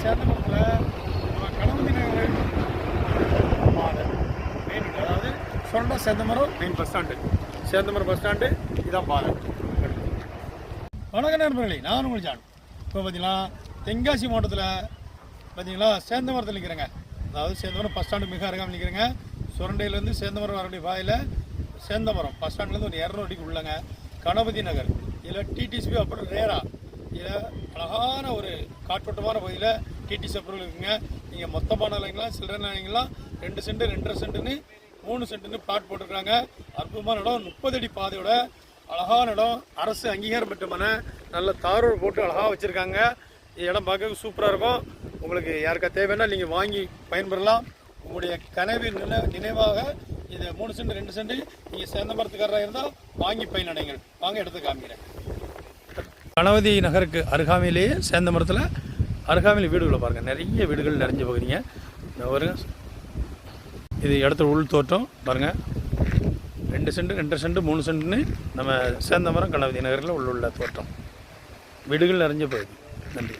சேந்தமரத்தில் நம்ம கணபதி நகர் மெயின், அதாவது சொன்ன Senthamaram main bus stand, Senthamaram bus stand இதான் பாதை. வணக்கம் நண்பர்களே, நான் உங்கள் ஜான். இப்போ பார்த்தீங்கன்னா தென்காசி மாவட்டத்தில் பார்த்தீங்களா சேந்தமரத்தில் நிற்கிறேங்க. அதாவது சேந்தமரம் பஸ் ஸ்டாண்டு மிக அருகாமல் நிற்கிறேங்க. சுரண்டையிலேருந்து சேந்தமரம் வரக்கூடிய பாதையில் சேந்தமரம் பஸ் ஸ்டாண்ட்லேருந்து ஒரு 200 அடிக்கு உள்ளங்க கணபதி நகர். இதில் டிடிசிபி அப்புறம் ரேரா, இதில் அழகான ஒரு காற்றோட்டமான பகுதியில் டிடிசி அப்புறம் இருக்குங்க. நீங்கள் மொத்தமான நிலைங்களாம் சில்லறை நிலைங்களாம் 2 சென்ட் 2.5 சென்ட்டுன்னு 3 சென்ட்டுன்னு பிளாட் போட்டிருக்காங்க. அற்புதமான இடம், 30 அடி பாதையோட அழகான இடம், அரசு அங்கீகாரம் பெற்றமான நல்ல தாரோடு போட்டு அழகாக வச்சுருக்காங்க. இடம் பார்க்க சூப்பராக இருக்கும். உங்களுக்கு யாருக்கா தேவைன்னா நீங்கள் வாங்கி பயன்பெறலாம். உங்களுடைய கனவின் நினைவாக இது 3 சென்ட் 2 சென்ட் நீங்கள் சேந்தமரத்துக்காரராக இருந்தால் வாங்கி பயனடைங்கள். வாங்க எடுத்து காமிக்கிறேன். கணபதி நகருக்கு அருகாமையிலேயே சேந்தமரத்தில் அருகாமையில் வீடுகளை பாருங்கள், நிறைய வீடுகள் நிறைஞ்ச பகுதிங்க. இந்த பாருங்க, இது இடத்துல உள் தோட்டம் பாருங்கள். 2 சென்ட் 2.5 சென்ட் 3 சென்ட்னு நம்ம சேந்தமரம் கணபதி நகரில் உள்ள தோட்டம், வீடுகள் நிறைஞ்ச பகுதி. நன்றி.